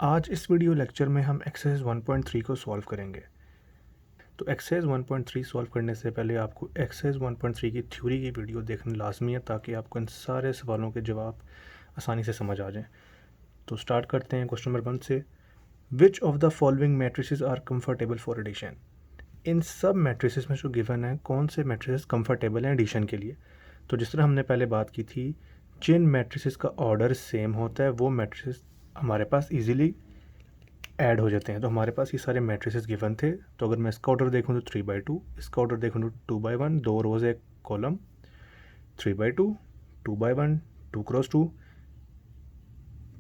आज इस video lecture में हम एक्सरसाइज 1.3 को सॉल्व करेंगे। तो एक्सरसाइज 1.3 सॉल्व करने से पहले आपको एक्सरसाइज 1.3 की थ्योरी की वीडियो देखना लाजमी है ताकि आपको इन सारे सवालों के जवाब आसानी से समझ आ जाएं। तो स्टार्ट करते हैं क्वेश्चन नंबर 1 से। Which of the following matrices are comfortable for addition? इन सब मैट्रिसेस में जो गिवन है कौन से मैट्रिसेस कंफर्टेबल हैं एडिशन के लिए। तो जिस तरह हमने पहले बात की थी, जिन मैट्रिसेस का ऑर्डर सेम होता है वो मैट्रिसेस हमारे पास इजीली ऐड हो जाते हैं। तो हमारे पास ये सारे मैट्रिसेस गिवन थे। तो अगर मैं इसका ऑर्डर देखूँ तो 3/2, इसका ऑर्डर देखूँ तो 2/1, 2 रोज एक कॉलम, 3/2, 2/1, 2x2,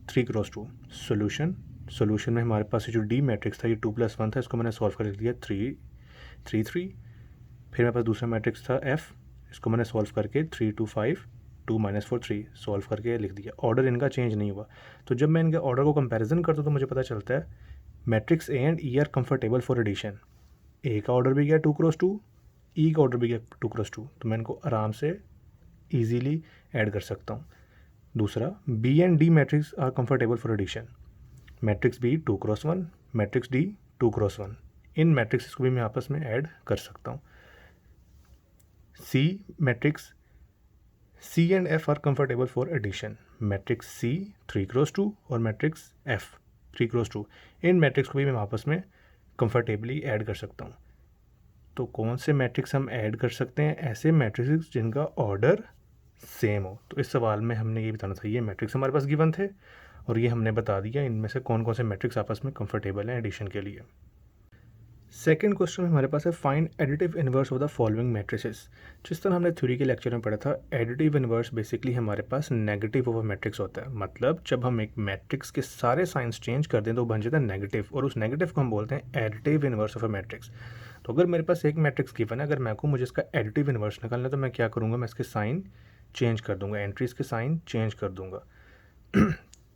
3x2। सोल्यूशन में हमारे पास ये जो डी मैट्रिक्स था ये 2+1 था, इसको मैंने सॉल्व कर लिख दिया 3 3। फिर मेरे पास दूसरा मैट्रिक्स था एफ, इसको मैंने सॉल्व करके 3 2 5 2 -4 3 सॉल्व करके लिख दिया। ऑर्डर इनका चेंज नहीं हुआ। तो जब मैं इनके ऑर्डर को कंपैरिजन करता हूँ तो मुझे पता चलता है matrix A and E are comfortable for addition. A का ऑर्डर भी गया 2x2, ई का ऑर्डर भी गया 2x2, तो मैं इनको आराम से ईजीली ऐड कर सकता हूँ। दूसरा, B and D matrix are comfortable for addition. Matrix B 2x1, matrix D 2x1। इन मैट्रिक्स को भी मैं आपस में ऐड कर सकता हूँ। C matrix C and F are comfortable for addition. Matrix C 3x2 और मैट्रिक्स एफ 3x2। इन मैट्रिक्स को भी मैं आपस में कंफर्टेबली ऐड कर सकता हूँ। तो कौन से मैट्रिक्स हम ऐड कर सकते हैं? ऐसे मैट्रिक्स जिनका ऑर्डर सेम हो। तो इस सवाल में हमने ये बताना था, ये मैट्रिक्स हमारे पास गिवन थे और ये हमने बता दिया इनमें से कौन कौन से मैट्रिक्स आपस में कंफर्टेबल हैं एडिशन के लिए। सेकेंड क्वेश्चन में हमारे पास है find additive inverse of the following matrices. जिस तरह हमने थ्योरी के लेक्चर में पढ़ा था, एडिटिव इनवर्स बेसिकली हमारे पास नेगेटिव ऑफ अ मैट्रिक्स होता है। मतलब जब हम एक मैट्रिक्स के सारे साइंस चेंज कर दें तो बन जाता है नेगेटिव, और उस नेगेटिव को हम बोलते हैं additive inverse of a matrix. तो अगर मेरे पास एक मैट्रिक्स गिवन है, अगर मैं को मुझे इसका एडिटिव इनवर्स निकालना है तो मैं क्या करूँगा, मैं इसके साइन चेंज कर दूंगा, एंट्रीज के साइन चेंज कर दूंगा।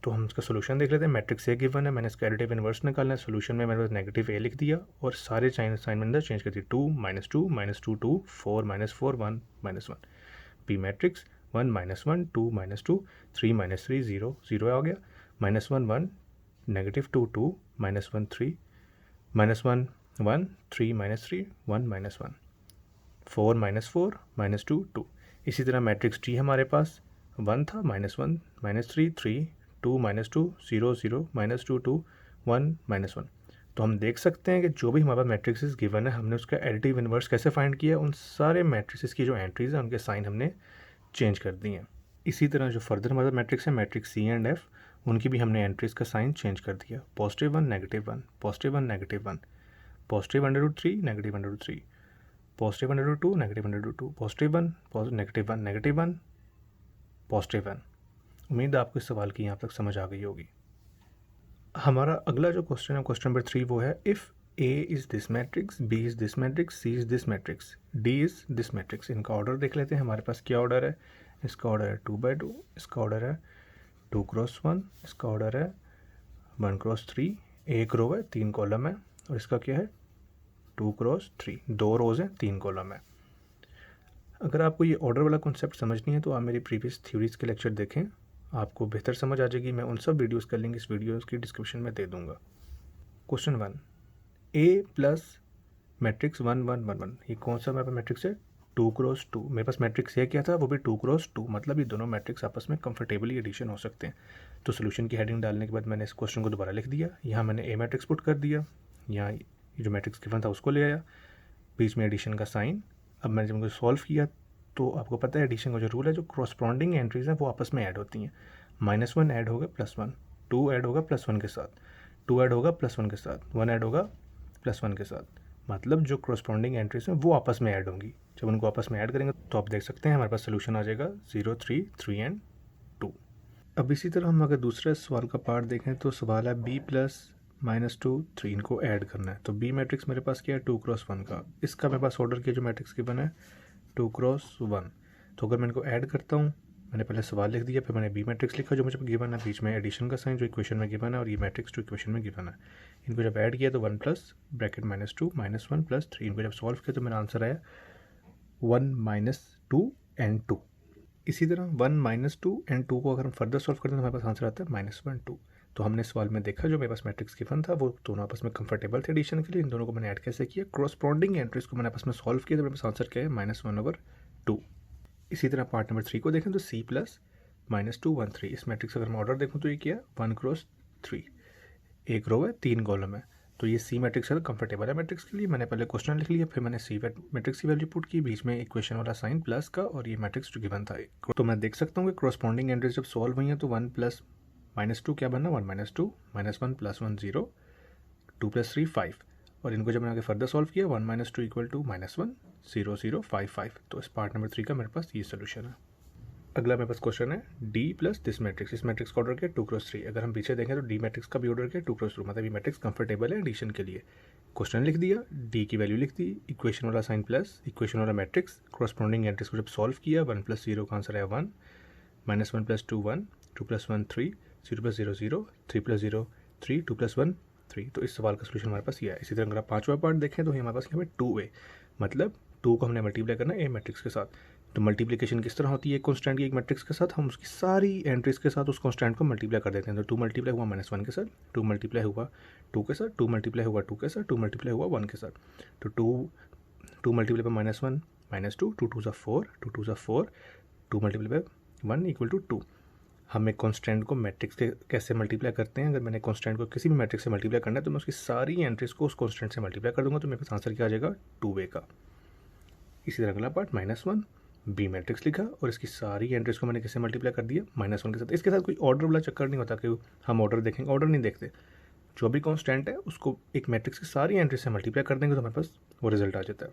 तो हम इसका सोल्यूशन देख लेते हैं। मैट्रिक्स ए गिवन है, मैंने इसका एडिटिव इनवर्स निकालना है। सोल्यूशन में मेरे पास नेगेटिव ए लिख दिया और सारे साइन में अंदर चेंज कर दिया। 2 -2 -2 2 4 -4 1 -1। बी मैट्रिक्स 1 -1 2 -2 3 -3 0 0 आ गया। -1 1 -2 2 -1 3 -1 1 3 -3 1 -1 4 -4 -2 2। इसी तरह मैट्रिक्स डी हमारे पास 1 था, -1 -3 3 2 -2 0 0 -2 2 1 -1। तो हम देख सकते हैं कि जो भी हमारे पास मैट्रिक्स गिवन है, हमने उसका एडिटिव इनवर्स कैसे फाइंड किया, उन सारे मैट्रिक्स की जो एंट्रीज हैं उनके साइन हमने चेंज कर दिए हैं। इसी तरह जो फर्दर हमारा मैट्रिक्स है, मैट्रिक्स सी एंड एफ, उनकी भी हमने एंट्रीज का साइन चेंज कर दिया। +1 -1 +1 -1 +√3 -√3 +√2 -√2 +1 -1 +1। उम्मीद है आपको इस सवाल की यहाँ तक समझ आ गई होगी। हमारा अगला जो क्वेश्चन है, क्वेश्चन नंबर 3, वो है if A is this matrix, B is this matrix, C is this matrix, D is this matrix. इनका ऑर्डर देख लेते हैं। हमारे पास क्या ऑर्डर है? इसका ऑर्डर है 2/2, इसका ऑर्डर है 2x1, इसका ऑर्डर है 1x3। एक रो है 3 कॉलम है, और इसका क्या है 2x3, 2 रोज हैं 3 कॉलम है। अगर आपको ये ऑर्डर वाला कॉन्सेप्ट समझनी है तो आप मेरी प्रीवियस थ्योरीज के लेक्चर देखें, आपको बेहतर समझ आ जाएगी। मैं उन सब वीडियोस का लिंक इस वीडियोस की डिस्क्रिप्शन में दे दूंगा। क्वेश्चन 1, ए प्लस मैट्रिक्स 1 1 1 1, ये कौन सा मेरे पास मैट्रिक्स है? 2x2। मेरे पास मैट्रिक्स ए क्या था? वो भी 2x2। मतलब ये दोनों मैट्रिक्स आपस में कंफर्टेबली एडिशन हो सकते हैं। तो सोल्यूशन की हेडिंग डालने के बाद मैंने इस क्वेश्चन को दोबारा लिख दिया। यहाँ मैंने ए मैट्रिक्स पुट कर दिया, यहाँ ये जो मैट्रिक्स गिवन था उसको ले आया, बीच में एडिशन का साइन। अब मैंने जब उनको सॉल्व किया तो आपको पता है एडिशन का जो रूल है, जो क्रॉसपॉन्डिंग एंट्रीज हैं वो आपस में ऐड होती हैं। -1 ऐड होगा +1, 2 ऐड होगा +1 के साथ, 2 ऐड होगा +1 के साथ, 1 ऐड होगा +1 के साथ। मतलब जो क्रॉसपॉन्डिंग एंट्रीज हैं वो आपस में ऐड होंगी। जब उनको आपस में ऐड करेंगे तो आप देख सकते हैं हमारे पास सोल्यूशन आ जाएगा 0 3 3 एंड 2। अब इसी तरह हम अगर दूसरे सवाल का पार्ट देखें तो सवाल है b प्लस -2 3, इनको ऐड करना है। तो बी मैट्रिक्स मेरे पास क्या है 2x1 का, इसका मेरे पास ऑर्डर किया जो मैट्रिक्स गिवन है 2x1। तो अगर मैं इनको ऐड करता हूँ, मैंने पहले सवाल लिख दिया, फिर मैंने बी मैट्रिक्स लिखा जो मुझे गिवन है, बीच में एडिशन का साइन जो इक्वेशन में गिवन है, और ये मैट्रिक्स जो इक्वेशन में गिवन है। इनको जब ऐड किया तो 1 प्लस ब्रैकेट -2 -1 + 3, इनको जब सॉल्व किया तो मेरा आंसर आया 1 -2 एंड 2। इसी तरह 1 -2 एंड 2 को अगर हम फर्दर सॉल्व करते हैं तो हमारे पास आंसर आता है -1 2। तो हमने सवाल में देखा जो मेरे पास मैट्रिक्स गिवन था वो दोनों आपस में कंफर्टेबल थे एडिशन के लिए। इन दोनों को मैंने ऐड कैसे किया, क्रॉसपॉन्डिंग एंट्रीज को मैंने आपस में सॉल्व किया तो मेरे पास आंसर क्या है -1/2। इसी तरह पार्ट नंबर 3 को देखें तो C + -2 1 3। इस मैट्रिक्स अगर मैं ऑर्डर देखूँ तो ये क्या है 1 × 3, एक रो है 3 कॉलम है। तो ये C मैट्रिक्स है तो कंफर्टेबल है मैट्रिक्स के लिए। मैंने पहले क्वेश्चन लिख लिया, फिर मैंने C मैट्रिक्स की वैल्यू पुट की, बीच में इक्वेशन वाला साइन प्लस का और ये मैट्रिक्स जो गिवन था। तो मैं देख सकता हूँ कि क्रॉसपॉन्डिंग एंट्रीज जब सॉल्व हुई हैं तो 1 + -2 क्या बनना 1 - 2 -1 + 1 0 2 + 3 5 और इनको जब मैंने आगे फर्दर सॉल्व किया 1 - 2 = -1 0 0 5 5। तो इस पार्ट नंबर 3 का मेरे पास ये सोल्यूशन है। अगला मेरे पास क्वेश्चन है D + दिस मैट्रिक्स। इस मैट्रिक्स का ऑर्डर किया 2 × 3। अगर हम पीछे देखें तो D मैट्रिक्स का भी ऑर्डर किया 2 × 2, मतलब ये मैट्रिक्स कंफर्टेबल है एडिशन के लिए। क्वेश्चन लिख दिया, D की वैल्यू लिख दी, इक्वेशन वाला साइन प्लस, इक्वेशन वाला मैट्रिक्स, क्रॉसपॉन्डिंग एंट्रीज को जब सॉल्व किया 1 + 0 का आंसर है 1, -1 + 2 1, 2 + 1 3, 0 + 0 0, 3 + 0 3, 2 + 1 3। तो इस सवाल का सोल्यूशन हमारे पास ये है। इसी तरह अगर आप पाँचवा पार्ट देखें तो हमारे पास यहाँ पे 2A, मतलब 2 को हमने मल्टीप्लाई करना है A मैट्रिक्स के साथ। तो मल्टीप्लिकेशन किस तरह होती है कॉन्स्टेंट की एक मैट्रिक्स के साथ, हम उसकी सारी एंट्रीज के साथ उस कॉन्स्टेंट को मल्टीप्लाई कर देते हैं। तो 2 मल्टीप्लाई हुआ -1 के साथ, 2 मल्टीप्लाई हुआ 2 के साथ, 2 मल्टीप्लाई हुआ 2 के साथ, 2 मल्टीप्लाई हुआ 1 के साथ। तो 2 मल्टीप्लाई बाय -1 -2, 2 2 4, 2 2 4, 2 मल्टीप्लाई बाय 1 = 2। हम एक कॉन्स्टेंट को मैट्रिक्स के कैसे मल्टीप्लाई करते हैं, अगर मैंने कॉन्स्टेंट को किसी भी मैट्रिक्स से मल्टीप्लाई करना है तो मैं उसकी सारी एंट्रीज को उस कॉन्स्टेंट से मल्टीप्लाई कर दूंगा तो मेरे पास आंसर क्या आ जाएगा 2A का। इसी तरह अगला पार्ट -1 B मैट्रिक्स लिखा और इसकी सारी एंट्रीज को मैंने किससे मल्टीप्लाई कर दिया -1 के साथ। इसके साथ कोई ऑर्डर वाला चक्कर नहीं होता कि हम ऑर्डर देखेंगे, ऑर्डर नहीं देखते, जो भी कॉन्स्टेंट है उसको एक मैट्रिक्स की सारी एंट्रीज से मल्टीप्लाई कर देंगे तो हमारे पास वो रिजल्ट आ जाता है।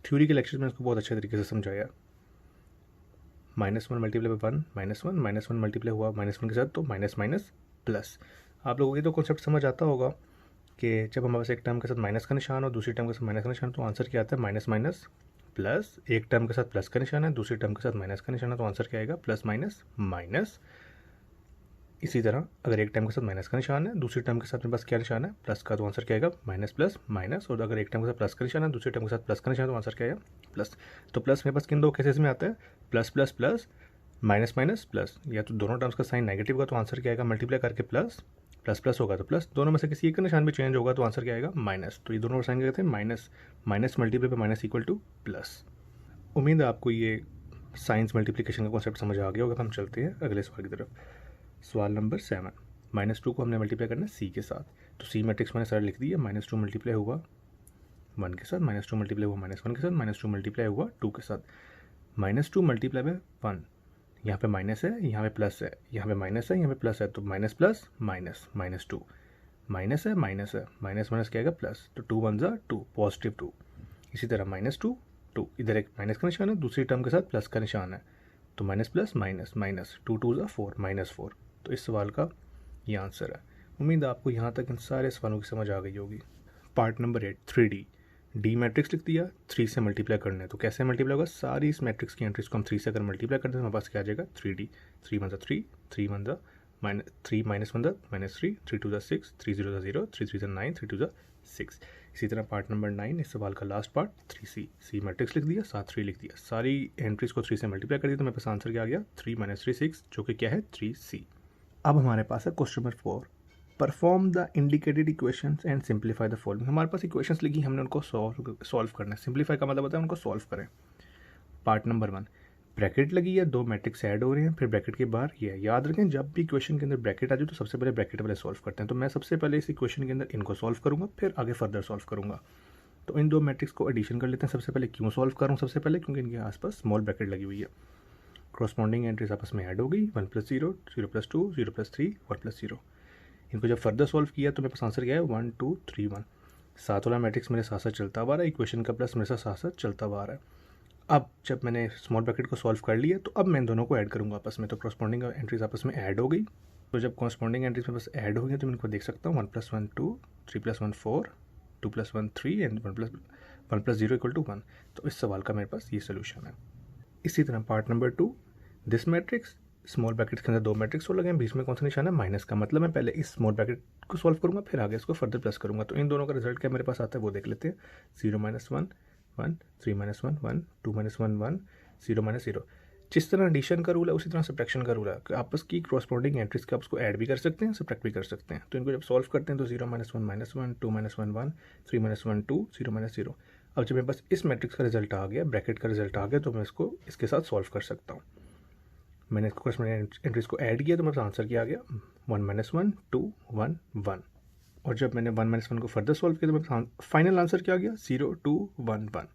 थ्योरी के लेक्चर में इसको बहुत अच्छे तरीके से समझाया। -1 मल्टीप्लाई बाय 1 -1 -1 मल्टीप्लाई हुआ -1 के साथ तो माइनस माइनस प्लस। आप लोगों को ये तो कॉन्सेप्ट समझ आता होगा कि जब हमारे पास एक टर्म के साथ माइनस का निशान और दूसरी टर्म के साथ माइनस का निशान तो आंसर क्या आता है माइनस माइनस प्लस। एक टर्म के साथ प्लस का निशान है, दूसरी टर्म के साथ माइनस का निशान है तो आंसर क्या आएगा प्लस माइनस माइनस। इसी तरह अगर एक टर्म के साथ माइनस का निशान है, दूसरी टर्म के साथ मेरे पास क्या निशान है प्लस का, तो आंसर क्या आएगा माइनस प्लस माइनस। और अगर एक टर्म के साथ प्लस का निशान है, दूसरी टर्म के साथ प्लस का निशान है तो आंसर क्या आएगा प्लस। तो प्लस मेरे पास किन दो केसेस में आता है plus plus plus minus minus plus, या तो दोनों टर्म्स का साइन नेगेटिव होगा तो आंसर क्या आएगा मल्टीप्लाई करके प्लस, प्लस प्लस होगा तो प्लस, दोनों में से किसी एक का निशान भी चेंज होगा तो आंसर क्या आएगा माइनस। तो ये दोनों साइन क्या कहते हैं माइनस, माइनस मल्टीप्लाई पे माइनस इक्वल टू प्लस। उम्मीद है आपको ये साइंस मल्टीप्लिकेशन का कॉन्सेप्ट समझ आ गया होगा। हम चलते हैं अगले सवाल की तरफ। सवाल नंबर 7, -2 को हमने मल्टीप्लाई करना है C के साथ। तो C मैट्रिक्स मैंने सारा लिख दिया, -2 मल्टीप्लाई हुआ 1 के साथ, -2 मल्टीप्लाई हुआ -1 के साथ, -2 मल्टीप्लाई हुआ 2 के साथ, -2 मल्टीप्लाई बाय 1, यहाँ पे माइनस है, यहाँ पे प्लस है, यहाँ पे माइनस है, यहाँ पे प्लस है, तो माइनस प्लस माइनस -2, माइनस है माइनस है, माइनस माइनस क्या आएगा प्लस, तो 2 1 = 2 पॉजिटिव 2। इसी तरह -2 2, इधर एक माइनस का निशान है, दूसरी टर्म के साथ प्लस का निशान है, तो माइनस प्लस माइनस माइनस 2 2 = 4 -4। तो इस सवाल का ये आंसर है। उम्मीद है आपको यहाँ तक इन सारे सवालों की समझ आ गई होगी। Part number 8 3D। D matrix लिख दिया, 3 से मल्टीप्लाई करना है तो कैसे मल्टीप्लाई होगा, सारी इस मैट्रिक्स की एंट्रीज को हम 3 से अगर मल्टीप्लाई करते हैं तो हमारे पास क्या आ जाएगा 3D। 3 1 = 3, 3 1 = -3 -1 = -3, 3 2 = 6, 3 0 = 0, 3 3 = 9, 3 2 = 6। इसी तरह पार्ट नंबर 9 इस सवाल का लास्ट पार्ट 3C। सी मैट्रिक्स लिख दिया, साथ 3 लिख दिया, सारी एंट्रीज को 3 से मल्टीप्लाई कर दिया तो मेरे पास आंसर क्या आ गया 3 - 3 6, जो कि क्या है 3C। अब हमारे पास है question number 4, perform the indicated equations and simplify the following. हमारे पास इक्वेशंस लिखी, हमने उनको सॉल्व करना है। सिंप्लीफाई का मतलब होता है उनको सॉल्व करें। पार्ट नंबर 1, ब्रैकेट लगी है, दो मैट्रिक्स ऐड हो रहे हैं, फिर ब्रैकेट के बाहर ये है। याद रखें जब भी इक्वेशन के अंदर ब्रैकेट आ जाए तो सबसे पहले ब्रैकेट वाले सॉल्व करते हैं। तो मैं सबसे पहले इस इक्वेशन के अंदर इनको सॉल्व करूंगा, फिर आगे फर्दर सॉल्व करूंगा। तो इन दो मैट्रिक्स को एडिशन कर लेते हैं। सबसे पहले क्यों सॉल्व करूँ, सबसे पहले क्योंकि इनके आसपास स्मॉल ब्रैकेट लगी हुई है। क्रॉसपॉन्डिंग एंट्रीज आपस में ऐड हो गई, 1 + 0, 0 + 2, 0 + 3, 1 + 0। इनको जब फर्दर सॉल्व किया तो मेरे पास आंसर क्या है 1 2 3 1। साथ वाला मैट्रिक्स मेरे साथ साथ चलता हुआ रहा है, इक्वेशन का प्लस मेरे साथ साथ चलता हुआ आ रहा है। अब जब मैंने स्मॉल ब्रैकेट को सॉल्व कर लिया तो अब मैं इन दोनों को ऐड करूँगा आपस में। तो क्रॉसपॉन्डिंग एंट्रीज आपस में ऐड हो गई। तो जब क्रॉसपॉन्डिंग एंट्रीज मेरे पास ऐड हो गई तो मैं इनको देख सकता हूँ 1 + 1 2, 3 + 1 4, 2 + 1 3 एंड 1 + 0 = 1। तो इस सवाल का मेरे पास ये सोल्यूशन है। इसी तरह part number 2, this matrix, small bracket के अंदर दो मैट्रिक्स हो लगे हैं, बीच में कौन सा निशान है माइनस का, मतलब मैं पहले इस स्मॉल ब्रैकेट को सॉल्व करूंगा फिर आगे इसको फर्दर प्लस करूंगा। तो इन दोनों का रिजल्ट क्या मेरे पास आता है वो देख लेते हैं। 0 - 1 1, 3 - 1 1, 2 - 1 1, 0 - 0। जिस तरह एडिशन का रूल है उसी तरह सब्ट्रैक्शन का रूल है कि आपस की क्रॉसपोंडिंग एंट्रीज के आप उसको ऐड भी कर सकते हैं, सब्ट्रैक्ट भी कर सकते हैं। तो इनको जब सॉल्व करते हैं तो 0 -1 -1 2 -1 1 3 -1 2 0 -0। अब जब मेरे पास इस मैट्रिक्स का रिजल्ट आ गया, ब्रैकेट का रिजल्ट आ गया, तो मैं इसको इसके साथ सॉल्व कर सकता हूँ। मैंने इसको क्रॉसपोंडिंग एंट्रीज को ऐड किया तो मेरे पास आंसर क्या आ गया, 1 -1 2 1 1। और जब मैंने 1 -1 को फर्दर सॉल्व किया तो मेरे पास फाइनल आंसर क्या आ गया, 0 2 1 1।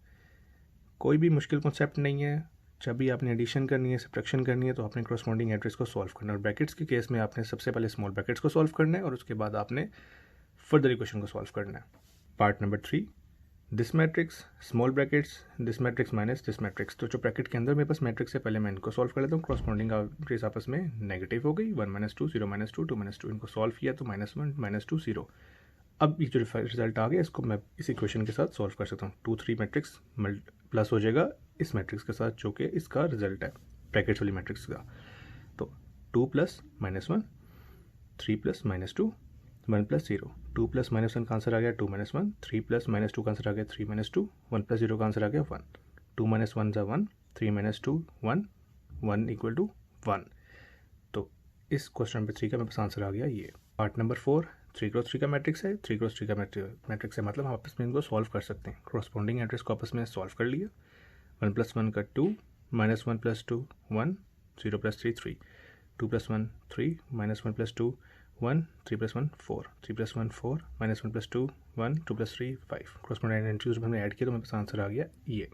कोई भी मुश्किल कॉन्सेप्ट नहीं है। जब भी आपने एडिशन करनी है, सब्ट्रैक्शन करनी है, तो आपने क्रॉसपोंडिंग एंट्रीज को सॉल्व करना है। और ब्रैकेट्स के केस में आपने सबसे पहले स्मॉल ब्रैकेट्स को सॉल्व करना है और उसके बाद आपने फर्दर इक्वेशन को सॉल्व करना है। Part number 3, this matrix small brackets this matrix minus this matrix. तो जो ब्रैकेट के अंदर मेरे पास मैट्रिक्स है, पहले मैं इनको सॉल्व कर लेता हूँ। क्रॉसपोंडिंग एंट्रीज आपस में नेगेटिव हो गई, 1 -2 0 -2 2 -2। इनको सॉल्व किया तो -1 -2 0। अब ये जो रिजल्ट आ गया इसको मैं इस इक्वेशन के साथ सॉल्व कर सकता हूँ। 2 3 मैट्रिक्स प्लस हो जाएगा इस मैट्रिक्स के साथ जो कि इसका रिजल्ट है ब्रैकेट्स वाली मैट्रिक्स का। तो 2 + -1 3 + -2 1 + 0। 2 + -1 का आंसर आ गया 2 -1, 3 + -2 का आंसर आ गया 3 -2, 1 + 0 का आंसर आ गया 1। 2 - 1 = 1, 3 - 2 1 1 = 1। तो इस क्वेश्चन नंबर 3 का मेरे पास आंसर आ गया ये। पार्ट नंबर 4, 3 × 3 का मैट्रिक्स है। 3 × 3 का मैट्रिक्स है, मतलब हम आपस में इनको सॉल्व कर सकते हैं। क्रॉसपोंडिंग एंट्रीज को आपस में सॉल्व कर लिया। 1 + 1 का 2, -1 + 2 1 0 + 3 3, 2 + 1 3 -1 + 2 1 3 + 1 4, 3 + 1 4 -1 + 2 1 2 + 3 5। क्रॉसपोंडिंग एंट्रीज जब हमने ऐड किया तो मेरे पास आंसर आ गया ये।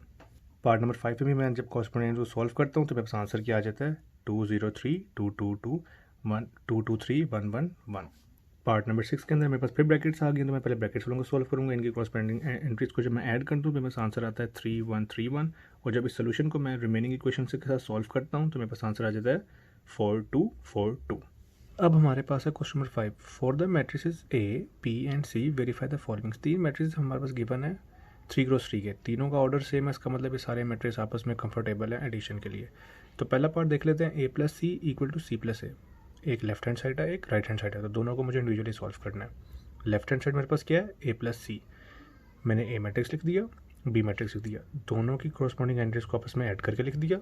पार्ट नंबर 5 में मैं जब क्रॉसपोंडिंग को सॉल्व करता हूँ तो मेरे पास आंसर क्या आ जाता है, 2 0 3 2 2 2 1 2 2 3 1 1 1। पार्ट नंबर 6 के अंदर मेरे पास फिर ब्रैकेट्स आ गए, तो मैं पहले ब्रैकेट्स वालों को सॉल्व करूँगा। इनकी क्रॉसपोंडिंग एंट्रीज को जब मैं ऐड करता हूँ तो मेरे पास आंसर आता है 3 1 3 1। और जब इस सोल्यूशन को मैं रिमेनिंग इक्वेशन के साथ सॉल्व करता हूँ तो मेरे पास आंसर आ जाता है 4 2 4 2। अब हमारे पास है question number 5, for the matrices A, P and C verify the following. 3 matrices हमारे पास गिवन है 3 × 3 के, तीनों का ऑर्डर सेम है। इसका मतलब ये सारे मैट्रिक्स आपस में कंफर्टेबल है एडिशन के लिए। तो पहला पार्ट देख लेते हैं, A + C = C + A। एक लेफ्ट हैंड साइड है, एक राइट हैंड साइड है, तो दोनों को मुझे इंडिविजुअली सॉल्व करना है। लेफ्ट हैंड साइड मेरे पास क्या है, A + C। मैंने A मैट्रिक्स लिख दिया, B मैट्रिक्स लिख दिया, दोनों की क्रॉसपोंडिंग एंट्रीज को आपस में ऐड करके लिख दिया।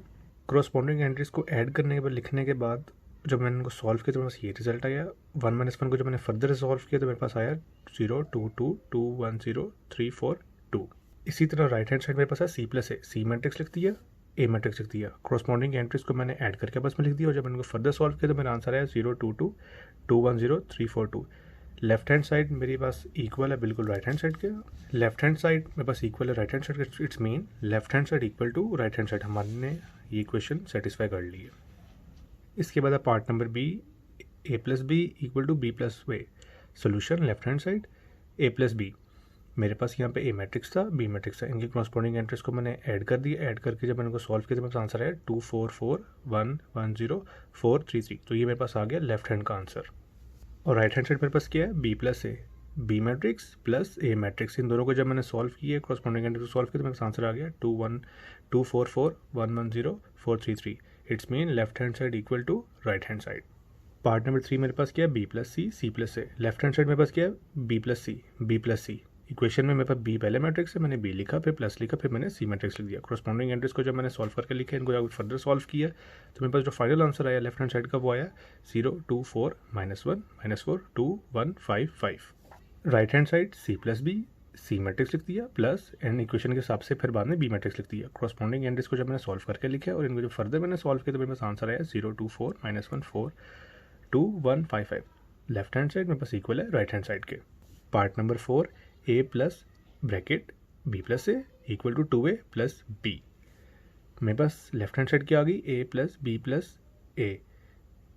क्रॉसपोंडिंग एंट्रीज को ऐड करने के बाद लिखने के बाद जब मैंने उनको सॉल्व किया तो मेरे पास ये रिजल्ट आया। 1 - 1 को जब मैंने फर्दर सॉल्व किया तो मेरे पास आया 0 2 2 2 1 0 3 4 2। इसी तरह राइट हैंड साइड मेरे पास है C + A। C मैट्रिक्स लिख दिया, A मैट्रिक्स लिख दिया, क्रॉसपोंडिंग एंट्रीज को मैंने ऐड करके बस में लिख दिया। और जब मैंने उनको फर्दर सॉल्व किया तो मेरा आंसर आया 0 2 2 2 1 0 3 4 2। लेफ्ट हैंड साइड मेरे पास इक्वल है बिल्कुल राइट हैंड साइड के। लेफ्ट हैंड साइड मेरे पास इक्वल है राइट हैंड साइड के, it's mean left hand side equal to right hand side. हमने ये इक्वेशन सेटिस्फाई कर ली है। इसके बाद है part number B, A + B = B + A। Solution left hand side A + B। मेरे पास यहाँ पे A मैट्रिक्स था, B मैट्रिक्स था, इनकी क्रॉसपोंडिंग एंट्रीज को मैंने ऐड कर दिया। ऐड करके जब मैंने उनको सॉल्व किया तो मेरे पास आंसर आया 2 4 4 1 1 0 4 3 3। तो ये मेरे पास आ गया लेफ्ट हैंड का आंसर। और राइट हैंड साइड मेरे पास क्या है, B + A। B matrix plus A matrix, इन दोनों को जब मैंने सॉल्व किया क्रॉसपोंडिंग एंट्रीज को सॉल्व किया तो मेरे पास आंसर आ गया 2 1 2 4 4 1 1 0 4 3 3। It's mean left hand side equal to right hand side. Part number 3 मेरे पास क्या है, B + C C + A। Left hand side मेरे पास क्या है, B + C B + C। Equation में मेरे पास B पहले मैट्रिक्स है, मैंने B लिखा, फिर प्लस लिखा, फिर मैंने C मैट्रिक्स लिख दिया। क्रॉसपोंडिंग एंट्रीज को जब मैंने सॉल्व करके लिखा, इनको जब फर्दर सॉल्व किया तो मेरे पास जो फाइनल आंसर आया लेफ्ट हैंड साइड का वो आया 0 2 4 -1 -4 2 1 5 5। Right hand side C + B C matrix लिख दिया प्लस एंड इक्वेशन के हिसाब से फिर बाद में B मैट्रिक्स लिख दिया। क्रॉसपोंडिंग एंट्रीज को जब मैंने सॉल्व करके लिखा और इनको जब फर्दर मैंने सॉल्व किया तो मेरे पास आंसर आया 0 2 4 -1 4 2 1 5 5। लेफ्ट हैंड साइड मेरे पास इक्वल है राइट हैंड साइड के। Part number 4, A + bracket B + A = 2A + B। मेरे पास लेफ्ट हैंड साइड क्या आ गई, A + B + A।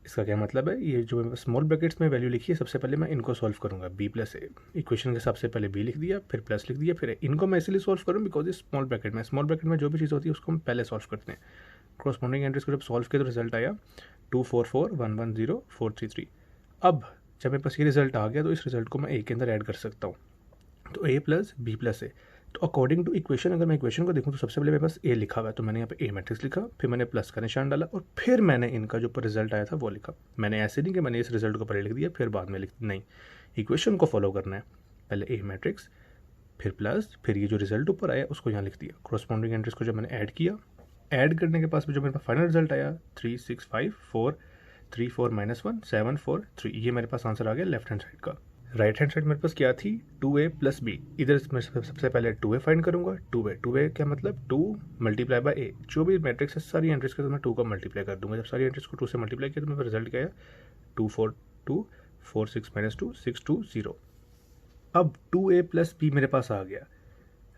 इसका क्या मतलब है, ये जो मेरे स्मॉल ब्रैकेट्स में वैल्यू लिखी है सबसे पहले मैं इनको सॉल्व करूंगा B + A। इक्वेशन के हिसाब से पहले B लिख दिया, फिर प्लस लिख दिया, फिर इनको मैं इसलिए सॉल्व करूँ बिकॉज ये स्मॉल ब्रैकेट में जो भी चीज़ होती है उसको हम पहले सॉल्व करते हैं। क्रॉसपोंडिंग एंट्रीज को जब सॉल्व किया तो रिजल्ट आया 2 4 4 1 1 0 4 3 3। अब जब मेरे पास ये रिजल्ट आ गया तो इस रिजल्ट को मैं A के अंदर ऐड कर सकता हूँ। तो A + B + A। तो अकॉर्डिंग टू इक्वेशन अगर मैं इक्वेशन को देखूँ तो सबसे पहले मेरे पास A लिखा हुआ है, तो मैंने यहाँ पे A मैट्रिक्स लिखा, फिर मैंने प्लस का निशान डाला और फिर मैंने इनका जो रिजल्ट आया था वो लिखा। मैंने ऐसे नहीं कि मैंने इस रिजल्ट को पहले लिख दिया फिर बाद में लिख, नहीं, इक्वेशन को फॉलो करना है। पहले A मैट्रिक्स, फिर प्लस, फिर ये जो रिजल्ट ऊपर आया उसको यहाँ लिख दिया। क्रॉसपोंडिंग एंट्रीज को जब मैंने ऐड किया ऐड करने के पास जो मेरे पास फाइनल रिजल्ट आया 3 6 5 4 3 4 -1 7 4 3, ये मेरे पास आंसर आ गया लेफ्ट हैंड साइड का। राइट हैंड साइड मेरे पास क्या थी 2a + b। इधर मैं सबसे पहले 2a फाइंड करूंगा। 2a क्या मतलब 2 × a, जो भी मैट्रिक्स है सारी एंट्रीज के तो मैं 2 का मल्टीप्लाई कर दूंगा। जब सारी एंट्रीज को 2 से मल्टीप्लाई किया तो मेरे रिजल्ट क्या है 2 4 2 4 6 -2 6 2 0। अब 2a + b मेरे पास आ गया।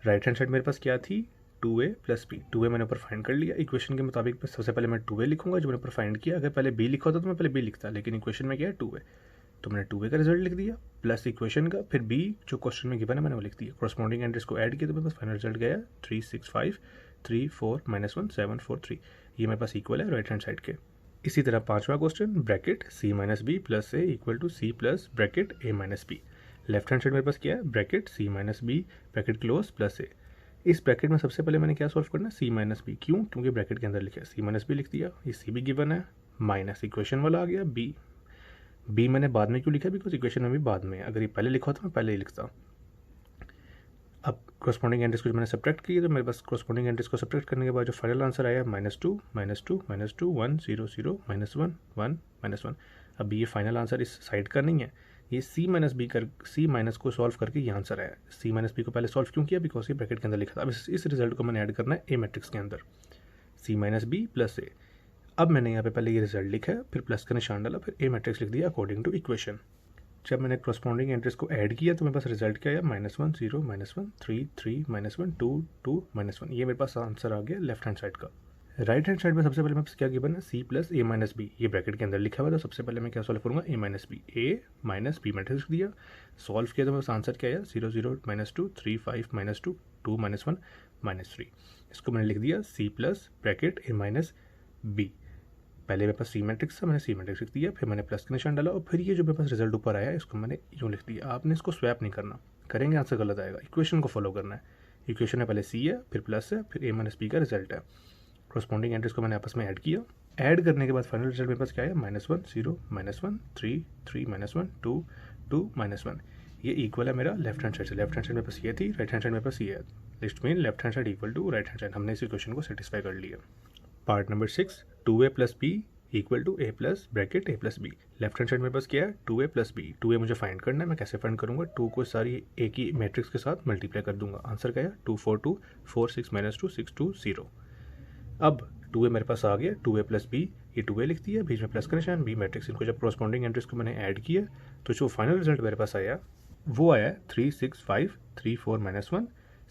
राइट हैंड साइड मेरे पास क्या थी 2a + b। 2a मैंने ऊपर फाइंड कर लिया। इक्वेशन के मुताबिक सबसे पहले मैं 2a लिखूंगा जो मैंने ऊपर फाइंड किया। अगर पहले b लिखा होता तो मैं पहले b लिखता, लेकिन इक्वेशन में क्या है 2a, तो मैंने 2a का रिजल्ट लिख दिया प्लस इक्वेशन का, फिर b जो क्वेश्चन में गिवन है मैंने वो लिख दिया। कॉरस्पॉन्डिंग एंट्रीज को ऐड किया तो मेरे पास फाइनल रिजल्ट गया 3 6 5 3 4 -1 7 4 3। ये मेरे पास इक्वल है राइट हैंड साइड के। इसी तरह पांचवा question bracket c - b + a = c + bracket a - b। Left hand side मेरे पास क्या है bracket c - b bracket close plus a। इस ब्रैकेट में सबसे पहले मैंने क्या सॉल्व करना है c - b। क्यों? क्योंकि ब्रैकेट के अंदर लिखा है c - b लिख दिया, ये c भी गिवन है, माइनस इक्वेशन वाला आ गया b मैंने बाद में क्यों लिखा बिकॉज इक्वेशन में भी बाद में, अगर ये पहले लिखा होता मैं पहले ही लिखता। अब कॉरस्पॉन्डिंग एंट्रीज को जो मैंने सब्ट्रैक्ट किया तो मेरे पास कॉरस्पॉन्डिंग एंट्रीज को सब्ट्रैक्ट करने के बाद जो फाइनल आंसर आया -2 -2 -2 1 0 0 -1 1 -1। अब ये फाइनल आंसर इस साइड का नहीं है, ये c को सॉल्व करके ये आंसर आया। c - b को पहले सॉल्व क्यों किया बिकॉज ये ब्रैकेट के अंदर लिखा था। अब इस रिजल्ट को मैंने ऐड करना है a मैट्रिक्स के अंदर c - b + a। अब मैंने यहाँ पे पहले ये रिजल्ट लिखा है, फिर प्लस का निशान डाला, फिर ए मैट्रिक्स लिख दिया अकॉर्डिंग टू इक्वेशन। जब मैंने कॉरस्पॉन्डिंग एंट्रीज को ऐड किया तो मेरे पास रिजल्ट क्या आया -1 0 -1 3 3 -1 2 2 -1। ये मेरे पास आंसर आ गया लेफ्ट हैंड साइड का। राइट हैंड साइड में सबसे पहले मेरे पास क्या गिवन है c + a - b। ये ब्रैकेट के अंदर लिखा हुआ था। सबसे पहले मैं क्या सॉल्व करूँगा a - b मैट्रिक्स लिख दिया, सॉल्व किया तो मेरे पास आंसर क्या आया 0 0 -2 3 5 -2 2 -1 -3। इसको मैंने लिख दिया c + ब्रैकेट a - b। पहले मेरे पास सी मैट्रिक्स था, मैंने सी मैट्रिक्स लिख दिया, फिर मैंने प्लस का निशान डाला और फिर ये जो मेरे पास रिजल्ट ऊपर आया इसको मैंने यूँ लिख दिया। आपने इसको स्वैप नहीं करना, करेंगे आंसर गलत आएगा। इक्वेशन को फॉलो करना है। इक्वेशन में पहले सी है, फिर प्लस है, फिर a - b का रिजल्ट है। कॉरस्पॉन्डिंग एंट्रीज को मैंने आपस में ऐड किया। ऐड करने के बाद फाइनल रिजल्ट मेरे पास क्या है -1 0 -1 3 3 -1 2 2 -1। ये इक्वल है मेरा लेफ्ट हैंड साइड से। लेफ्ट हैंड साइड मेरे पास ये थी, राइट हैंड साइड मेरे पास ये है। List mean left hand side equal to right hand side. हमने इस इक्वेशन को सेटिस्फाई कर लिया। Part number 6 2a + b = a + bracket a + b। Left hand side मेरे पास क्या है 2a + b। 2a मुझे फाइंड करना है। मैं कैसे फाइंड करूंगा 2 को सारी a की मैट्रिक्स के साथ मल्टीप्लाई कर दूंगा। आंसर क्या है 2 4 2 4 6 -2 6 2 0। अब 2a मेरे पास आ गया 2a + b, ये 2a लिख दिया, बीच में प्लस का निशान b मैट्रिक्स। इनको जब कॉरस्पॉन्डिंग एंट्रीज को मैंने ऐड किया तो जो फाइनल रिजल्ट मेरे पास आया वो आया 3 6 5 3 4 -1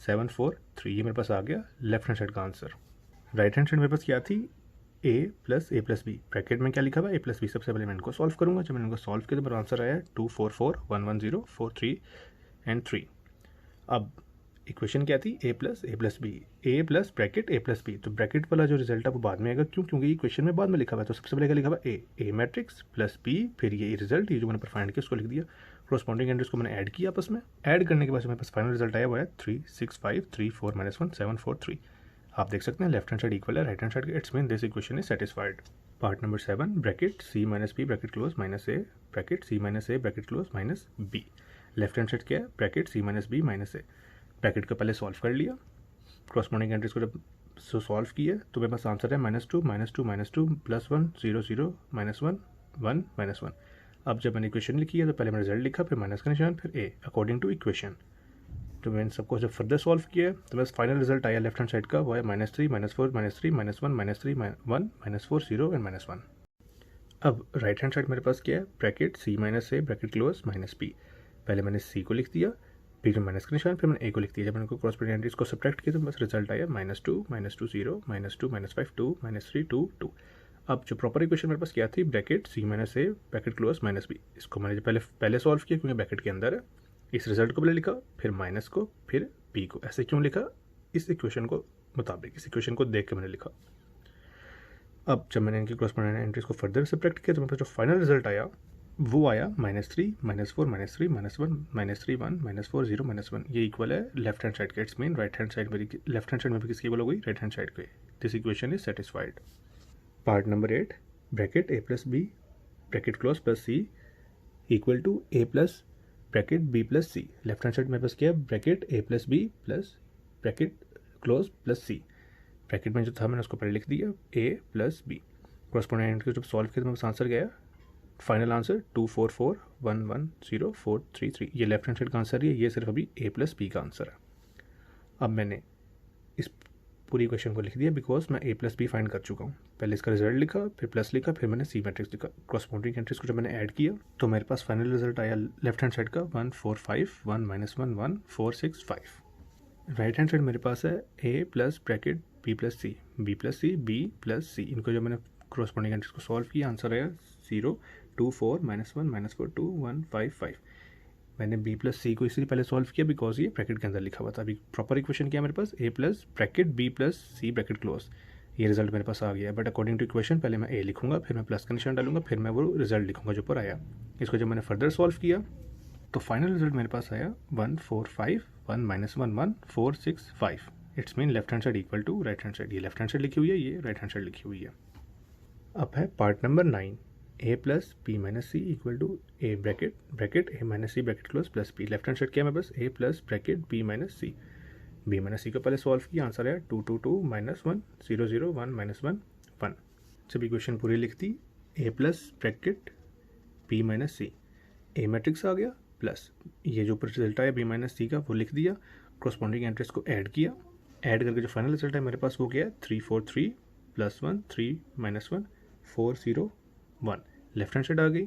7 4 3। ये मेरे पास आ गया लेफ्ट हैंड साइड का आंसर। राइट हैंड साइड मेरे पास क्या थी a + a + b। ब्रैकेट में क्या लिखा हुआ a + b। सबसे पहले मैं इनको सॉल्व करूंगा। जब मैंने इनको सॉल्व किया तो मेरा आंसर आया 2 4 4 1 1 0 4 3 एंड 3। अब इक्वेशन क्या थी a + b, a + bracket a + b। तो ब्रैकेट वाला जो रिजल्ट है वो बाद में आएगा। क्यों? क्योंकि इक्वेशन में बाद में लिखा हुआ है। तो सबसे पहले क्या लिखा हुआ a मैट्रिक्स प्लस b, फिर ये रिजल्ट, ये जो मैंने फाइंड किया उसको लिख दिया। कॉरस्पॉन्डिंग एंट्रीज को मैंने ऐड किया आपस में। ऐड करने के बाद मेरे पास फाइनल रिजल्ट आया वो है 3 6 5 3 4 -1 7 4 3। आप देख सकते हैं लेफ्ट हैंड साइड इक्वल है राइट हैंड साइड के। It's mean this equation is satisfied. Part number 7 bracket c - b bracket close -a bracket c - a bracket close -b। Left hand side क्या है bracket c - b -a। Bracket को पहले solve कर लिया। Corresponding entries को जब solve किया तो मेरे पास आंसर है -2 -2 -2 +1 0 0 -1 1 -1। अब जब मैंने इक्वेशन लिखी है तो पहले मैंने रिजल्ट लिखा, फिर माइनस का निशान, फिर a अकॉर्डिंग टू इक्वेशन। तो मैंने सबको जब फर्दर सॉल्व किया तो बस फाइनल रिजल्ट आया लेफ्ट हैंड साइड का वो है -3 -4 -3 -1 -3 1 -4 0 एंड -1। अब राइट हैंड साइड मेरे पास क्या है bracket c - a bracket close -b। पहले मैंने c को लिख दिया, फिर माइनस का निशान, फिर मैंने a को लिख दिया। जब मैंने कॉरस्पॉन्डिंग एंट्रीज को सब्ट्रैक्ट किया तो बस रिजल्ट आया -2 -2 0 -2 -5 2 -3 2 2। अब जो प्रॉपर इक्वेशन मेरे पास क्या थी bracket c - a bracket close -b। इसको मैंने पहले सॉल्व किया क्योंकि ब्रैकेट के अंदर है। इस रिजल्ट को पहले लिखा, फिर माइनस को, फिर b को। ऐसे क्यों लिखा? इस इक्वेशन को मुताबिक, इस इक्वेशन को देख के मैंने लिखा। अब जब मैंने इनकी कॉरस्पॉन्डिंग एंट्रीज को फर्दर सब्ट्रैक्ट किया तो मेरे पास जो फाइनल रिजल्ट आया वो आया -3 -4 -3 -1 -3 1 -4 0 -1। ये इक्वल है लेफ्ट हैंड साइड के। It's mean right hand side मेरी लेफ्ट हैंड साइड में भी किसकी इक्वल हो गई राइट हैंड साइड के। This equation is satisfied. Part number 8 bracket a + b bracket close +c equal to a + bracket b + c। Left hand side मेरे पास क्या है bracket a + b plus bracket close +c। Bracket में जो था मैंने उसको पहले लिख दिया a प्लस बी। कॉरस्पॉन्डिंग को जब सॉल्व किया तो मेरे पास आंसर गया, फाइनल आंसर 244110433। ये लेफ्ट हैंड साइड का आंसर है, ये सिर्फ अभी a प्लस बी का आंसर है। अब मैंने इस पूरी क्वेश्चन को लिख दिया बिकॉज मैं a प्लस बी फाइंड कर चुका हूँ। पहले इसका रिजल्ट लिखा, फिर प्लस लिखा, फिर मैंने सी मैट्रिक्स लिखा। कॉरस्पॉन्डिंग एंट्रीज को जब मैंने ऐड किया तो मेरे पास फाइनल रिजल्ट आया लेफ्ट हैंड साइड का 145 1 -1 1 465। राइट हैंड साइड मेरे पास है a plus bracket b plus C, b plus C, b plus C. इनको जब मैंने कॉरस्पॉन्डिंग एंट्रीज को सॉल्व किया आंसर आया 0 2 4 -1 -4 2 1 5 5। मैंने b प्लस सी को इसलिए पहले सॉल्व किया बिकॉज ये ब्रैकेट के अंदर लिखा हुआ था। अभी प्रॉपर इक्वेशन क्या है मेरे पास, a plus bracket b plus C bracket close. ये रिजल्ट मेरे पास आ गया, बट अकॉर्डिंग टू इक्वेशन पहले मैं a लिखूंगा, फिर मैं प्लस का निशान डालूंगा, फिर मैं वो रिजल्ट लिखूंगा जो ऊपर आया। इसको जब मैंने फर्दर सॉल्व किया तो फाइनल रिजल्ट मेरे पास आया 145 1 -1 1 465। It's mean left hand side equal to right hand side. ये लेफ्ट हैंड साइड लिखी हुई है, ये राइट हैंड साइड लिखी हुई है। अब है part number 9, a plus B minus C equal to a bracket bracket a minus C bracket close plus b। Left hand side क्या है मेरे पास, a plus bracket b minus C. b minus C को पहले solve किया, answer आया 2 2 2 -1 0 0 1 -1 1। जब equation पूरी लिख दी, a plus bracket b minus C, a matrix आ गया प्लस ये जो ऊपर रिजल्ट आया b माइनस सी का वो लिख दिया। कॉरस्पॉन्डिंग एंट्रीज को ऐड किया, ऐड करके जो फाइनल रिजल्ट है मेरे पास वो गया 343 +1 3 -1 4 0 1। लेफ्ट हैंड साइड आ गई।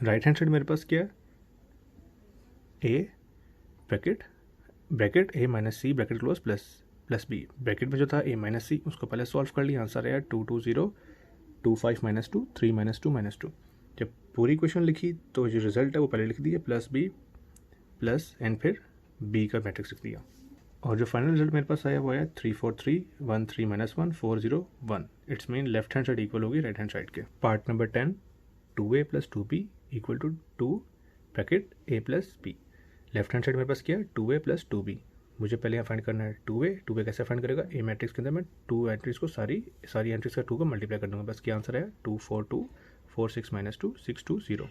राइट हैंड साइड मेरे पास क्या है, a bracket bracket a minus C bracket close plus b। Bracket में जो था a माइनस सी उसको पहले सॉल्व कर लिया, आंसर आया 2 2 0 2 5 -2 3 -2 -2। जब पूरी क्वेश्चन लिखी तो जो रिजल्ट है वो पहले लिख दिया प्लस b प्लस एंड फिर b का मैट्रिक्स लिख दिया। और जो फाइनल रिजल्ट मेरे पास आया वो आया 343 1 3 -1 4 0 1। It's mean left hand side equal होगी राइट हैंड साइड के। Part number 10, 2a plus 2b equal to 2 bracket a plus b। Left hand side मेरे पास क्या है 2a प्लस 2b। मुझे पहले यहाँ फाइंड करना है 2a कैसे फाइंड करेगा, a मैट्रिक्स के अंदर मैं 2 एंट्रीज को सारी एंट्रीज का 2 को मल्टीप्लाई कर दूंगा। बस क्या आंसर आया 2 4 2 4 6 -2 6 2 0।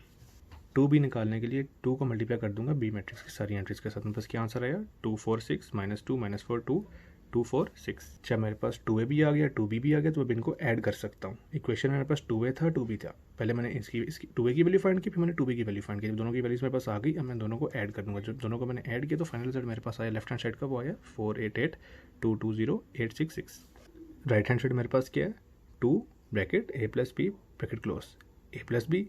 2b निकालने के लिए 2 को मल्टीप्लाई कर दूंगा b मैट्रिक्स की सारी एंट्रीज के साथ। बस क्या आंसर आया 2 4 6 -2 -4 2 2 4 6। अच्छा मेरे पास 2a भी आ गया 2b भी आ गया, तो अब इनको ऐड कर सकता हूँ। इक्वेशन में मेरे पास 2a था 2b था। पहले मैंने इसकी 2a की वैल्यू फाइंड की, फिर मैंने 2b की वैल्यू फाइंड की। दोनों की वैल्यूज मेरे पास आ गई, अब मैं दोनों को ऐड कर दूंगा। जब दोनों को मैंने ऐड किया तो फाइनल रिजल्ट मेरे पास आया लेफ्ट हैंड साइड का वो आया 488 2 2 0 8 6 6। राइट हैंड साइड मेरे पास क्या है 2 bracket a plus b bracket close a plus b।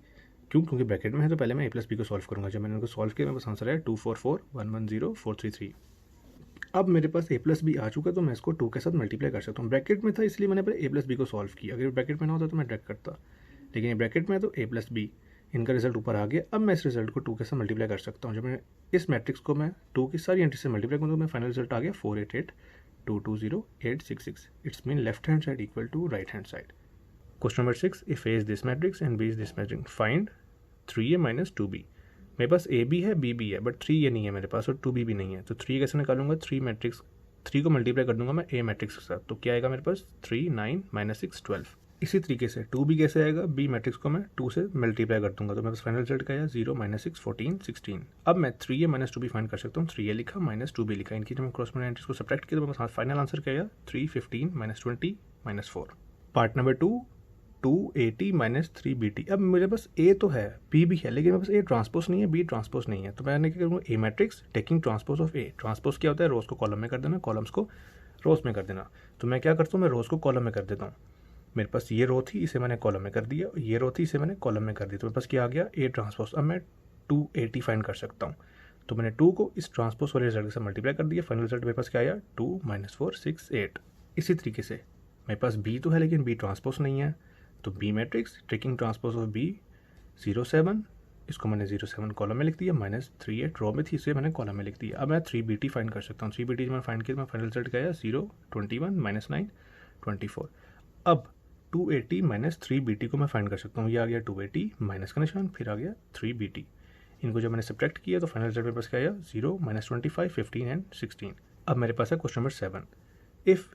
क्योंकि ब्रैकेट में है तो पहले मैं a प्लस बी को सॉल्व करूंगा। जब मैंने उनको सॉल्व किया मेरे पास आंसर आया 2 4 4 1 1 0 4 3 3। अब मेरे पास a प्लस बी आ चुका तो मैं इसको 2 के साथ मल्टीप्लाई कर सकता हूँ। ब्रैकेट में था इसलिए मैंने पहले a प्लस बी को सॉल्व किया। अगर ब्रैकेट में ना होता तो मैं डायरेक्ट करता, लेकिन ये ब्रैकेट में है तो a प्लस बी, इनका रिजल्ट ऊपर आ गया। अब मैं इस रिजल्ट को 2 के साथ मल्टीप्लाई कर सकता हूँ। जब मैं इस मैट्रिक्स को मैं 2 की सारी एंट्री से मल्टीप्लाई करूँ तो मैं फाइनल रिजल्ट आ गया 488 2 2 0 8 6 6। It's mean left hand side equal to right hand side. Question number 6, if a is this matrix and b is this matrix find 3a minus 2b। मेरे पास a भी है b भी है, बट 3a नहीं है मेरे पास और 2b भी नहीं है। तो 3 कैसे निकालूंगा, 3 को मल्टीप्लाई कर दूंगा मैं a मैट्रिक्स के साथ, तो क्या आएगा मेरे पास 3 9 -6 12। इसी तरीके से 2b कैसे आएगा, b मैट्रिक्स को मैं 2 से मल्टीप्लाई कर दूंगा तो मेरे पास फाइनल रिजल्ट का आया 0 -6 14 16। अब मैं 3a माइनस 2b फाइंड कर सकता हूँ। 3a लिखा माइनस 2b लिखा, इनकी जब मैं कॉरस्पॉन्डिंग एंट्रीज को सब्ट्रैक्ट किया तो मेरे पास फाइनल आंसर क्या आया 3 15 -20 -4। Part number 2, 2at - 3bt। अब मेरे पास a तो है b भी है, लेकिन मेरे पास a ट्रांसपोज नहीं है b ट्रांसपोज नहीं है। तो मैंने क्या करूँगा, a matrix taking transpose of a। Transpose क्या होता है, रोज को कॉलम में कर देना, कॉलम्स को रोज में कर देना। तो मैं क्या करता हूँ, मैं रोज को कॉलम में कर देता हूँ। मेरे पास ये रो थी, इसे मैंने कॉलम में कर दिया, ये रो थी, इसे मैंने कॉलम में कर दिया। तो मेरे पास क्या आ गया a ट्रांसपोज। अब मैं 2at फाइंड कर सकता हूँ। तो मैंने 2 को इस ट्रांसपोज वाले रिजल्ट से मल्टीप्लाई कर दिया। फाइनल रिजल्ट मेरे पास क्या आया 2 -4 6 8। इसी तरीके से मेरे पास b तो है लेकिन b ट्रांसपोज नहीं है, तो b matrix taking transpose of b 0 7, इसको मैंने 0 7 कॉलम में लिख दिया, -3 8 रो में थी, इसे मैंने कॉलम में लिख दिया। अब मैं 3bt फाइंड कर सकता हूँ। 3bt मैंने फाइंड किया, मैं फाइनल रिजल्ट क्या आया 0 21 -9 24। अब 280 - 3bt को मैं फाइंड कर सकता हूँ। ये आ गया 280 माइनस का निशान, फिर आ गया 3bt। इनको जब मैंने सब्ट्रैक्ट किया तो फाइनल रिजल्ट मेरे पास क्या आया 0 -25 15 एंड 16। अब मेरे पास है question number 7, if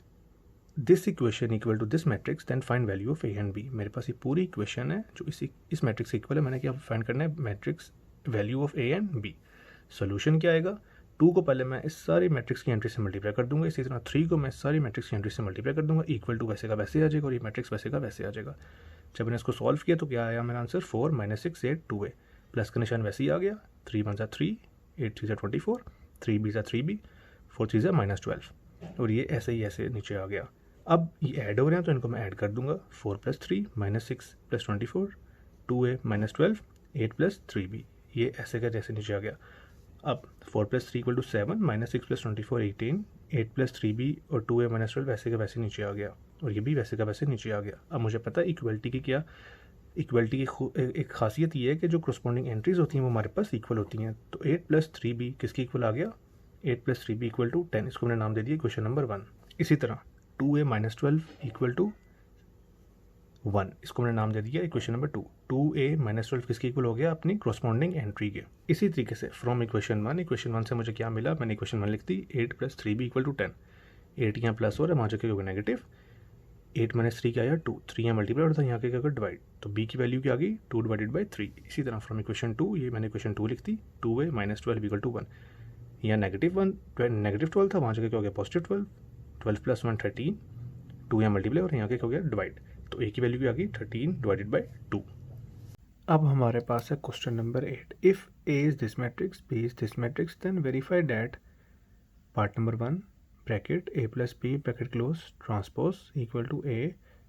this equation equal to this matrix then find value of a and b। मेरे पास ये पूरी इक्वेशन है जो इस मैट्रिक्स इक्वल है। मैंने क्या फाइंड करना है, matrix value of a and b। Solution क्या आएगा, 2 को पहले मैं इस सारी मैट्रिक्स की एंट्री से मल्टीप्लाई कर दूंगा, इसी तरह 3 को मैं इस सारी मैट्रिक्स की एंट्री से मल्टीप्लाई कर दूंगा, इक्वल टू वैसे का वैसे आ जाएगा और ये मैट्रिक्स वैसे का वैसे आ जाएगा। जब मैंने इसको सॉल्व किया तो क्या आया मेरा आंसर 4 - 6 8 2a, प्लस का निशान वैसे ही आ गया, 3 × 1 = 3, 8 × 3 = 24, 3 b = 3b, 4 3 = -12 और ये ऐसे ही ऐसे नीचे आ गया। अब ये ऐड हो रहे हैं तो इनको मैं ऐड कर दूंगा, 4 + 3 -6 + 24, 2a - 12, 8 + 3b, ये ऐसे का जैसे नीचे आ गया। अब 4 + 3 = 7, -6 + 24 18, 8 + 3b और 2a - 12 वैसे का वैसे नीचे आ गया और ये भी वैसे का वैसे नीचे आ गया। अब मुझे पता है इक्वलिटी की क्या, इक्वलिटी की एक खासियत ये है कि जो करस्पॉन्डिंग एंट्रीज होती हैं वो हमारे पास इक्वल होती हैं। तो 8 + 3b किसकी इक्वल आ गया, 8 + 3b = 10, इसको मैंने नाम दे दिया क्वेश्चन नंबर 1। इसी तरह 2a - 12 = 1, इसको मैंने नाम दे दिया इक्वेशन नंबर 2। 2a - 12 किसके इक्वल हो गया, अपनी करस्पॉन्डिंग एंट्री के। इसी तरीके से फ्रॉम इक्वेशन 1 से मुझे क्या मिला, मैंने इक्वेशन 1 लिख दी, 8 + 3b = 10, 8 यहाँ प्लस हो रहा है, वहाँ जाके होगा नेगेटिव, 8 - 3 क्या आया 2, 3 यहाँ मल्टीप्लाई होता है, यहाँ के क्या होगा डिवाइड, तो b की वैल्यू क्या आ गई 2/3। इसी तरह फ्रॉम इक्वेशन 2 ये मैंने इक्वेशन 2 लिख दी, 2a - 12 = 1, यहाँ -12 था, वहाँ जाके क्या हो गया +12, 12 + 1 13, 2 यहाँ मल्टीप्लाई और यहाँ के क्या हो गया डिवाइड, तो a की वैल्यू क्या आ गई 13/2। अब हमारे पास है question number 8, if a is this matrix, b is this matrix, then verify that part number 1 bracket a + b bracket close transpose equal to a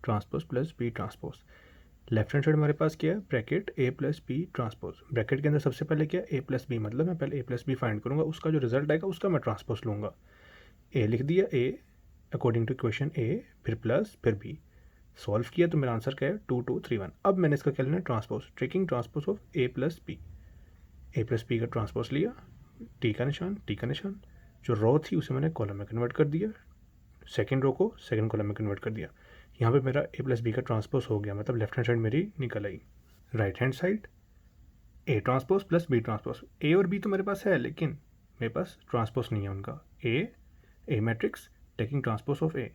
transpose plus b transpose. Left hand side हमारे पास क्या है, bracket a + b transpose, bracket के अंदर सबसे पहले क्या a + b, मतलब मैं पहले a + b फाइंड करूंगा, उसका जो रिजल्ट आएगा उसका मैं ट्रांसपोज लूंगा। a लिख दिया a according to equation a, फिर प्लस फिर b, सॉल्व किया तो मेरा आंसर क्या है 2 2 3 1। अब मैंने इसका क्या लेना है transpose, taking transpose of a + b, a + b का ट्रांसपोज लिया, t का निशान, जो रो थी उसे मैंने कॉलम में कन्वर्ट कर दिया, सेकंड रो को सेकंड कॉलम में कन्वर्ट कर दिया, यहाँ पे मेरा a + b का ट्रांसपोज हो गया, मतलब लेफ्ट हैंड साइड मेरी निकल आई। Right hand side a transpose plus b transpose, a और b तो मेरे पास है लेकिन मेरे पास ट्रांसपोज नहीं है उनका, a matrix taking transpose of a,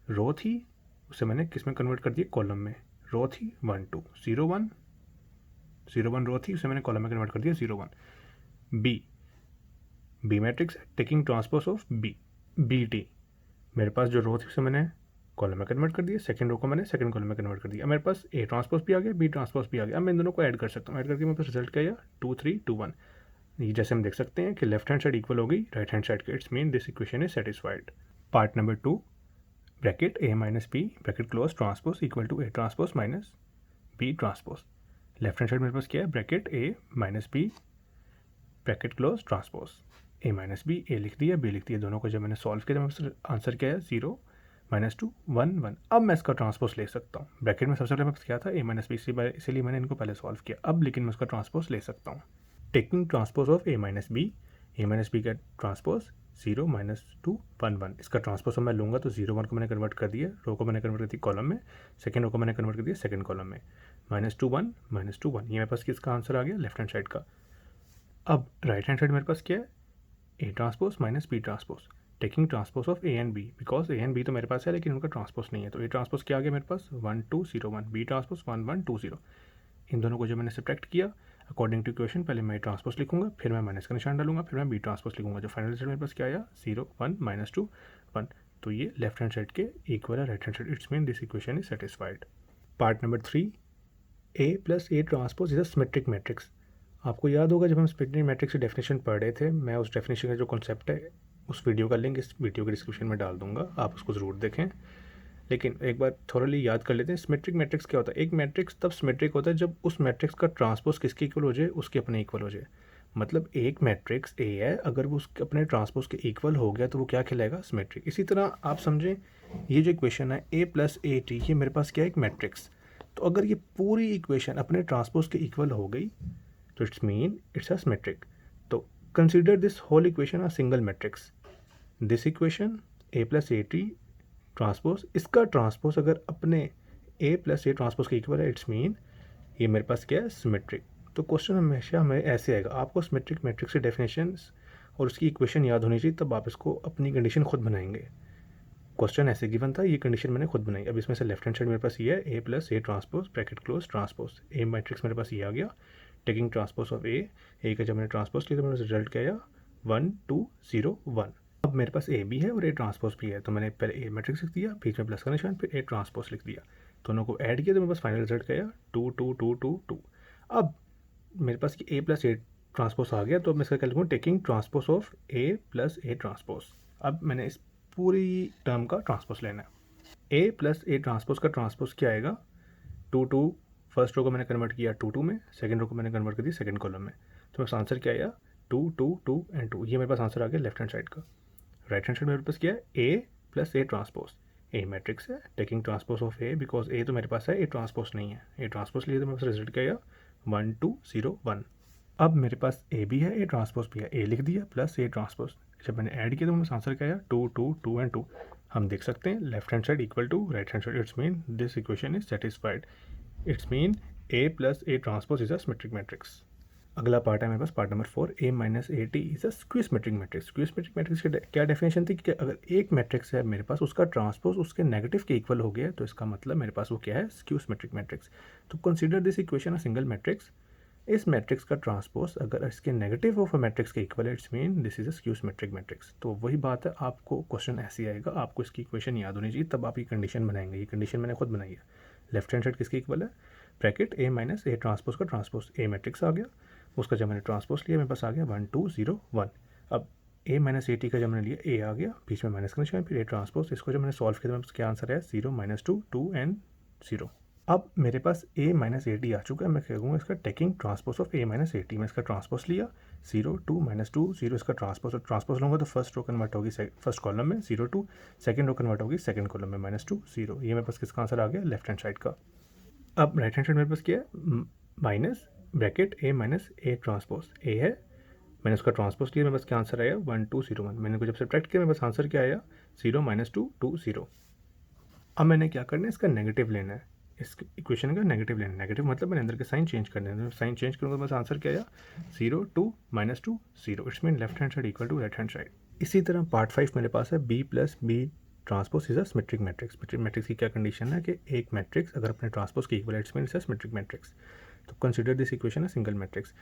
रो थी उसे मैंने किस में कन्वर्ट कर दिया कॉलम में, रो थी 1 2 0 1 रो थी उसे मैंने कॉलम में कन्वर्ट कर दिया 0 1। B matrix taking transpose of b t, मेरे पास जो रो थी उसे मैंने कॉलम में कन्वर्ट कर दिया, सेकंड रो को मैंने सेकंड कॉलम में कन्वर्ट कर दिया। अब मेरे पास ए ट्रांसपोज भी आ गया, बी ट्रांसपोज भी आ गया। अब मैं इन दोनों को ऐड कर सकता हूँ, ऐड करके मेरे पास रिजल्ट क्या आया 2 3 2 1। ये जैसे हम देख सकते हैं कि लेफ्ट हैंड साइड इक्वल हो गई राइट हैंड साइड के, it's mean this equation is satisfied. Part number 2 bracket a - b bracket close transpose equal to a transpose minus b transpose. Left hand side मेरे पास क्या है, bracket a - b bracket close transpose, a - b, a लिख दिया b लिख दिया, दोनों को जब मैंने सॉल्व किया तो मेरे आंसर क्या है 0 - 2 1 1। अब मैं इसका ट्रांसपोज ले सकता हूँ, ब्रैकेट में सबसे पहले मैं क्या था a - b, इसीलिए मैंने इनको पहले सॉल्व किया, अब लेकिन मैं उसका ट्रांसपोज ले सकता हूँ, taking transpose of a - b का ट्रांसपोज 0 - 2 1 1, इसका ट्रांसपोज मैं लूँगा तो 0 1 को मैंने कन्वर्ट कर दिया, रो को मैंने कन्वर्ट कर दी कॉलम में, सेकंड रो को मैंने कन्वर्ट कर दिया सेकंड कॉलम में, -2 1 -2 1, ये मेरे पास किसका आंसर आ गया लेफ्ट हैंड साइड का। अब राइट हैंड साइड मेरे पास क्या है, a transpose minus b transpose taking transpose of a and b, because a and b तो मेरे पास है लेकिन उनका ट्रांसपोज नहीं है, तो a ट्रांसपोज क्या आ गया मेरे पास 1 2 0 1, b ट्रांसपोज 1 1 2 0। इन दोनों को जब मैंने सब्ट्रैक्ट किया अकॉर्डिंग टू इक्वेशन, पहले मैं ट्रांसपोज लिखूंगा, फिर मैं माइनस का निशान डालूंगा, फिर मैं b ट्रांसपोज लिखूंगा, जो फाइनल रिजल्ट मेरे पास क्या आया 0 1 -2 1। तो ये लेफ्ट हैंड साइड के इक्वल है right hand side, it's mean this equation is satisfied. Part number 3 a + a transpose is a symmetric matrix. आपको याद होगा जब हम सिमेट्रिक मैट्रिक्स की डेफिनेशन पढ़ रहे थे, मैं उस डेफिनेशन का जो कॉन्सेप्ट है उस वीडियो का लिंक इस वीडियो के डिस्क्रिप्शन में डाल दूंगा, आप उसको ज़रूर देखें। लेकिन एक बार थोड़ली याद कर लेते हैं, सिमेट्रिक मैट्रिक्स क्या होता है। एक मैट्रिक्स तब सिमेट्रिक होता है जब उस मैट्रिक्स का ट्रांसपोज किसके इक्वल हो जाए, उसके अपने इक्वल हो जाए। मतलब एक मैट्रिक्स ए है, अगर वो उसके अपने ट्रांसपोज के इक्वल हो गया तो वो क्या कहलाएगा सिमेट्रिक। इसी तरह आप समझें ये जो इक्वेशन है a + at, ये मेरे पास क्या है एक मैट्रिक्स, तो अगर ये पूरी इक्वेशन अपने ट्रांसपोज के इक्वल हो गई तो it's mean it's a symmetric. तो consider this whole equation a single matrix, this equation a + at transpose, इसका ट्रांसपोज अगर अपने a + a ट्रांसपोज के इक्वल है, इट्स मीन ये मेरे पास क्या है सिमेट्रिक। तो क्वेश्चन हमेशा हमें ऐसे आएगा, आपको सिमेट्रिक मैट्रिक्स की डेफिनेशंस और उसकी इक्वेशन याद होनी चाहिए, तब आप इसको अपनी कंडीशन खुद बनाएंगे। क्वेश्चन ऐसे गिवन था, ये कंडीशन मैंने खुद बनाई। अब इसमें से लेफ्ट हैंड साइड मेरे पास ये है a + a transpose bracket close transpose, A matrix मेरे पास ये आ गया, टेकिंग ट्रांसपोज ऑफ ए का जब मैंने ट्रांसपोज लिया तो मेरा रिजल्ट क्या आया 1 2 0 1। अब मेरे पास ए भी है और ए ट्रांसपोज भी है, तो मैंने पहले ए मैट्रिक्स लिख दिया, बीच में प्लस का निशान, फिर ए ट्रांसपोज लिख दिया, दोनों को ऐड किया तो मेरे पास फाइनल रिजल्ट क्या आया 2 2 2 2 2। अब मेरे पास ए प्लस ए ट्रांसपोज आ गया, तो मैं इसका क्या लिखूँ, taking transpose of A plus A transpose. अब मैंने इस पूरी टर्म का ट्रांसपोज लेना है। ए प्लस ए ट्रांसपोज का ट्रांसपोज क्या आएगा, 2 2, फर्स्ट रो को मैंने कन्वर्ट किया 2 2 में, सेकंड रो को मैंने कन्वर्ट कर दिया सेकंड कॉलम में, तो मेरे पास आंसर क्या आया 2 2 2 एंड 2। ये मेरे पास आंसर आ गया लेफ्ट हैंड साइड का। राइट हैंड साइड मेरे पास क्या है, A plus A transpose. A matrix है, taking transpose of A, because A तो मेरे पास है, ए ट्रांसपोज नहीं है। ए ट्रांसपोज लिए तो मेरे पास रिजल्ट क्या आया 1 2 0 1। अब मेरे पास ए भी है, ए ट्रांसपोज भी है, ए लिख दिया प्लस ए ट्रांसपोज, जब मैंने ऐड किया तो मेरे आंसर क्या आया 2 2 2 एंड 2। हम देख सकते हैं left hand side equal to right hand side, it's mean this equation is satisfied. It's mean A plus A transpose is a symmetric matrix. अगला पार्ट है मेरे पास, part number 4, A minus A T is a skew symmetric matrix. Skew symmetric matrix की क्या definition थी कि अगर एक मैट्रिक्स है मेरे पास, उसका ट्रांसपोज उसके नेगेटिव के इक्वल हो गया, तो इसका मतलब मेरे पास वो क्या है, स्क्यू सिमेट्रिक मैट्रिक्स। तो consider this equation a single matrix. इस मैट्रिक्स का ट्रांसपोज अगर इसके नेगेटिव ऑफ अ मैट्रिक्स के इक्वल है, it's mean this is a skew symmetric matrix. तो वही बात है, आपको क्वेश्चन ऐसे आएगा, आपको इसकी इक्वेशन याद होनी चाहिए, तब आप ये कंडीशन बनाएंगे। ये कंडीशन मैंने खुद बनाई है। लेफ्ट हैंड साइड किसके इक्वल है, bracket A minus A transpose का ट्रांसपोज, ए मैट्रिक्स आ गया, उसका जब मैंने ट्रांसपोज लिया मेरे पास आ गया 1 2 0 1। अब ए माइनस ए टी का जब मैंने लिया, ए आ गया, बीच में माइनस का निशान, फिर ए ट्रांसपोज, इसको जब मैंने सॉल्व किया तो मेरे पास क्या आंसर है 0 -2 2 एंड 0। अब मेरे पास ए माइनस ए टी आ चुका है, मैं कहूँगा इसका taking transpose of A minus A T. मैं इसका ट्रांसपोज लिया 0 2 -2 0, इसका ट्रांसपोज लूँगा तो फर्स्ट रो कन्वर्ट होगी फर्स्ट कॉलम में 0 2, सेकंड रो कन्वर्ट होगी सेकंड कॉलम में -2 0। ये मेरे पास किसका आंसर आ गया, लेफ्ट हैंड साइड का। अब राइट हैंड साइड मेरे पास क्या है, minus bracket A minus A transpose, A है, मैंने उसका ट्रांसपोज लिया, मेरे पास क्या आंसर आया 1 2 0 1। मैंने को जब सब्ट्रैक्ट किया मेरे पास आंसर क्या आया 0 -2 2 0। अब मैंने क्या करना है, इसका नेगेटिव लेना है, इस इक्वेशन का नेगेटिव लेना है। नेगेटिव मतलब मैंने अंदर के साइन चेंज करने हैं, साइन चेंज करूँगा बस आंसर क्या आया 0 2 -2 0। It's mean left hand side equal to right hand side. इसी तरह पार्ट 5 मेरे पास है, B plus B transpose is a symmetric matrix. Symmetric matrix की क्या कंडीशन है कि एक मैट्रिक्स अगर अपने ट्रांसपोज के इक्वल है, it's mean it's a symmetric matrix. तो consider this equation a single matrix,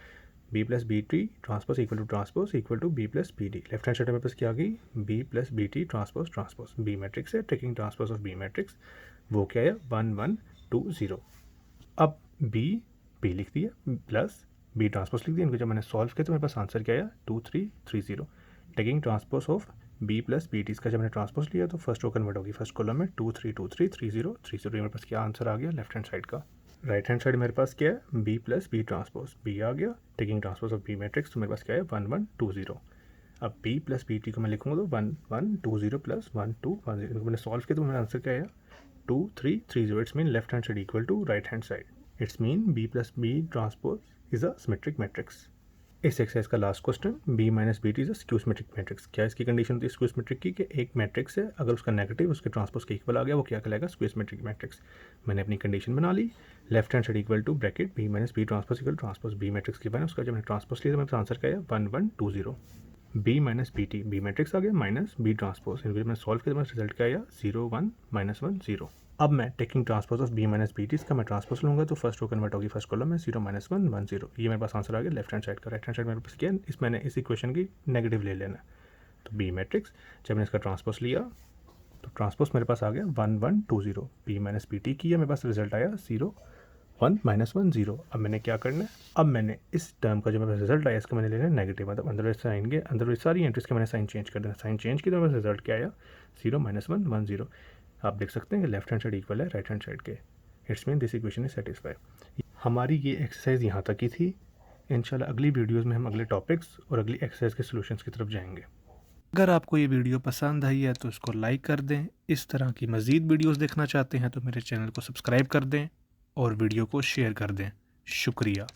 B plus B T transpose equal to B plus B D. Left hand side में पास क्या आ गई, B plus B T transpose transpose, B matrix है, taking transpose of B matrix, वो क्या है 1 1 2 0। अब बी बी लिख दिया प्लस बी ट्रांसपोज लिख दिया, इनको जब मैंने सॉल्व किया तो मेरे पास आंसर क्या आया 2 3 3 0। Taking transpose of b plus B t, इसका जब मैंने ट्रांसपोज लिया तो फर्स्ट रो कन्वर्ट होगी फर्स्ट कॉलम में 2 3 2 3 3 0 3 0। मेरे पास क्या आंसर आ गया लेफ्ट हैंड साइड का। राइट हैंड साइड मेरे पास क्या है, B plus B transpose, B आ गया, taking transpose of B matrix, तो मेरे पास क्या है 1 1 2 0। अब बी प्लस बी टी को मैं लिखूंगा तो 1 1 2 0 प्लस 1 2 1 0। मैंने सॉल्व किया तो मेरा आंसर क्या आया 2 3 3 0। It's mean left hand side equal to right hand side. It's mean b plus B transpose is a symmetric matrix. इस एक्सरसाइज का last question, b minus B t is a skew symmetric matrix. क्या इसकी condition होती है skew symmetric की, कि एक matrix है अगर उसका नेगेटिव उसके ट्रांसपोज के इक्वल आ गया, वो क्या कहलाएगा, स्क्यू सिमेट्रिक मैट्रिक्स। मैंने अपनी कंडीशन बना ली, left hand side equal to bracket B minus B transpose equal transpose, B matrix की बना, उसका जब मैंने ट्रांसपोज लिया तो मेरे आंसर क्या है 1 1 2 0। B minus B T, B matrix आ गया माइनस बी ट्रांसपोज, इनको जब मैंने सॉल्व किया तो मेरा रिजल्ट क्या आया 0 1 -1 0। अब मैं taking transpose of b minus B t, इसका मैं ट्रांसपोज लूँगा तो फर्स्ट रो कन्वर्ट होगी फर्स्ट कॉलम में 0 -1 1 0। ये मेरे पास आंसर आ गया लेफ्ट हैंड साइड का। राइट हैंड साइड मेरे पास क्या है, इस मैंने इस इक्वेशन की नेगेटिव ले लेना है, तो बी मैट्रिक्स जब मैंने इसका ट्रांसपोज लिया तो ट्रांसपोज मेरे पास आ गया 1 1 2 0। बी माइनस बी टी किया, मेरे पास रिजल्ट आया 0 1 -1 0। अब मैंने क्या करना है, अब मैंने इस टर्म का जो मेरे पास रिजल्ट आया इसका मैंने लेना है नेगेटिव, मतलब अंदर साइन के अंदर सारी एंट्रीज के मैंने साइन चेंज कर देना। साइन चेंज की तो मेरे पास रिजल्ट क्या आया 0 -1 1 0। आप देख सकते हैं कि लेफ्ट हैंड साइड इक्वल है राइट हैंड साइड के। It's mean this equation is satisfied. हमारी ये एक्सरसाइज यहाँ तक की थी। इंशाल्लाह अगली वीडियोस में हम अगले टॉपिक्स और अगली एक्सरसाइज के सॉल्यूशंस की तरफ जाएंगे। अगर आपको ये वीडियो पसंद आई है तो इसको लाइक कर दें। इस तरह की मज़ीद वीडियोस देखना चाहते हैं तो मेरे चैनल को सब्सक्राइब कर दें और वीडियो को शेयर कर दें। शुक्रिया।